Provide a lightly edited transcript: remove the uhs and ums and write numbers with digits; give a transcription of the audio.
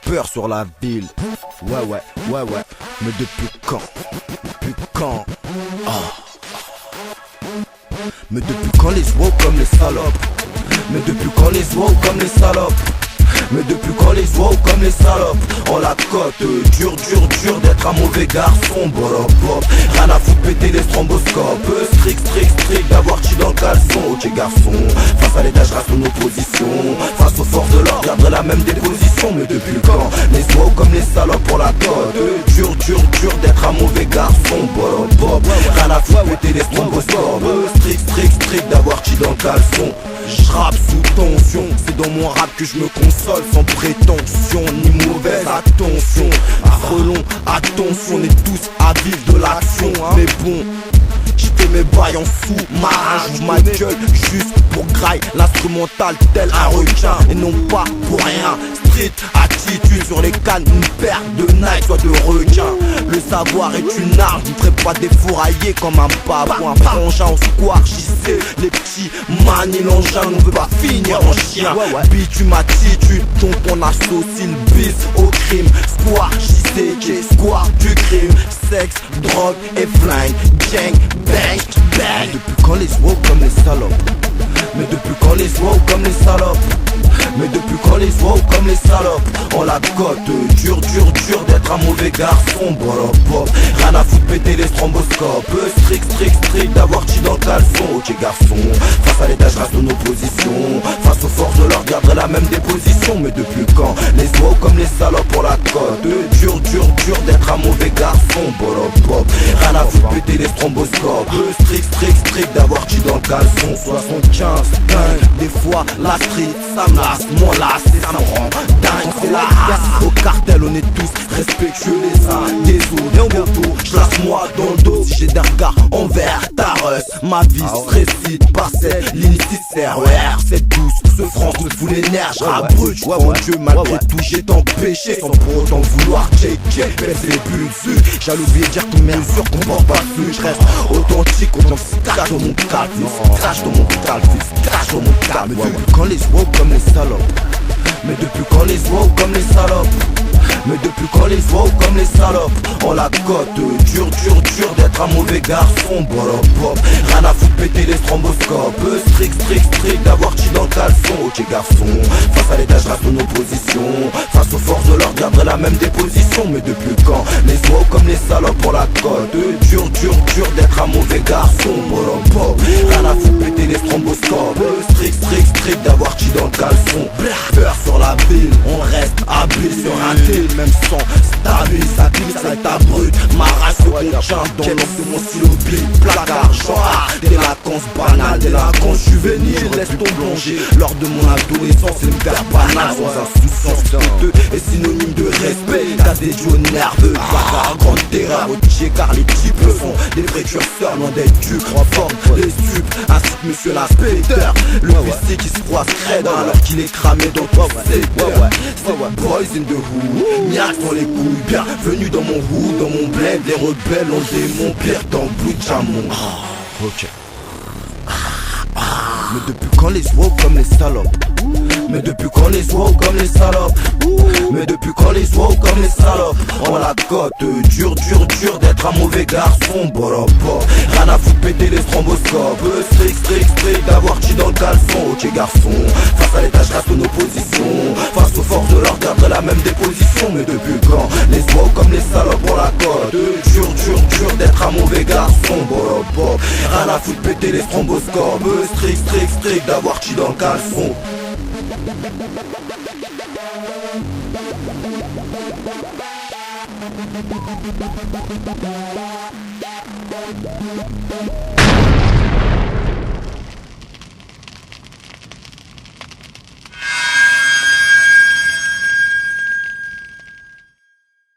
Peur sur la ville. Ouais. Mais depuis quand? Depuis quand? Mais depuis quand les woke comme les salopes? Mais depuis quand les woke comme les salopes? Mais depuis quand les woke comme les salopes? On la cote, dur d'être un mauvais garçon. Bolop, rien à foutre, péter les stromboscopes. Strict d'avoir chi dans le caleçon. Ok garçon, face à l'étage reste en opposition. Face aux forces de l'ordre, garderai la même déposition. Mais depuis quand les woke comme les salopes pour la cote? Dur d'être un mauvais garçon. Bolop, rien à foutre, péter les stromboscopes. Strict d'avoir chi dans le caleçon. J'rappe sous tension, c'est dans mon rap que je me console. Sans prétention ni mauvaise attention. Frelon, attention, on est tous à vivre de l'action. Mais bon, j'fais mes bails en sous-marin, j'ouvre ma gueule juste pour graille l'instrumental tel un requin. Et non pas pour rien, street attitude sur les cannes, une paire de Nike, soit de requin. Le savoir est une arme, je ne ferai pas défourailler comme un babouin. Frangin en square, j'y sais, les petits manient l'engin, on veut pas finir en chien. Bitume attitude, donc on associe le bis au crime. Square, j'y sais, j'ai square du crime. Sexe, drogue et flingue, gang, bang. Depuis quand les woke comme les salopes? Mais depuis quand les woke comme les salopes? Mais depuis quand les woke comme les salopes? On la cote, dur d'être un mauvais garçon. Bolop, rien à foutre, péter les stromboscopes. Strict d'avoir chi dans le caleçon. Ok garçon, face à l'étage reste en opposition. Face aux forces de l'ordre, garderai la même déposition. Mais depuis quand les woke comme les salopes? On la cote, dur d'être un mauvais garçon. Bolop, rien à foutre, péter les stromboscopes. Strict d'avoir chi dans le caleçon. 75, des fois la street ça me lasse, mon lasse et ça me rend dingue. C'est la race, au cartel on est tous respectueux les uns des autres. Et en ghetto, j'lasse moi dans le dos. Si j'ai des regards envers ta russe, ma vie se récite par cette ligne 6 RER. C'est douce, ce France me fout les nerfs. J'rabrute, mon Dieu malgré tout j'ai tant péché. Sans pour autant vouloir checker, baisser les bulles dessus. J'allais oublier de dire que mes mesures comportent pas plus. J'reste authentique, autant que c'est crache dans mon calme. Crache dans mon calme, crache dans mon calme. Mais depuis quand les woke comme les salopes? Mais depuis quand les woke comme les salopes? Mais depuis quand les woke comme les salopes? On la cote, dur d'être un mauvais garçon. Bolop, rien à foutre, péter les stromboscopes. Strict d'avoir chi dans le caleçon. Ok garçon, face à l'étage reste en opposition. Face aux forces de l'ordre, garderai la même déposition. Mais depuis quand les woke comme les salopes? On la cote, dur d'être un mauvais garçon. Bolop, rien à foutre, péter les stromboscopes. Strict d'avoir chi dans le caleçon. Peur sur la ville, on reste habile sur un deal. Même sans stabilise, ça glisse avec ta brute. Ma race se contient dans l'ombre de mon stylo bille. Placard, genre, délinquance banale, délinquance juvénile. Laisse ton plonger lors de mon adolescence. C'est une perte banale sans insouciance. Coûteux est synonyme de respect. T'as des duos nerveux, bagarre, grande terreur. Au car les types font des précurseurs, loin d'être du grand forme. Les stupes, ainsi que monsieur l'inspecteur. Le PC qui se croise crête alors qu'il est cramé dans ton secteur. C'est boys in the hood, niaque dans les couilles. Bienvenue dans mon hood, dans mon bled. Les rebelles ont des démons, pire dans le blue jamon. Ok. Mais depuis quand les woke comme les salopes? Mais depuis quand les woke comme les salopes? Mais depuis quand les woke comme les salopes? On la cote, dur d'être un mauvais garçon. Bolop, rien à foutre, péter les stromboscopes. Strict d'avoir chi dans le caleçon. Ok garçon, face à l'étage reste en opposition. Face aux forces de l'ordre, garderai la même déposition. Mais depuis quand les woke comme les salopes? On la cote, dur d'être un mauvais garçon. Bolop, rien à foutre, péter les stromboscopes. Strict d'avoir chi dans le caleçon.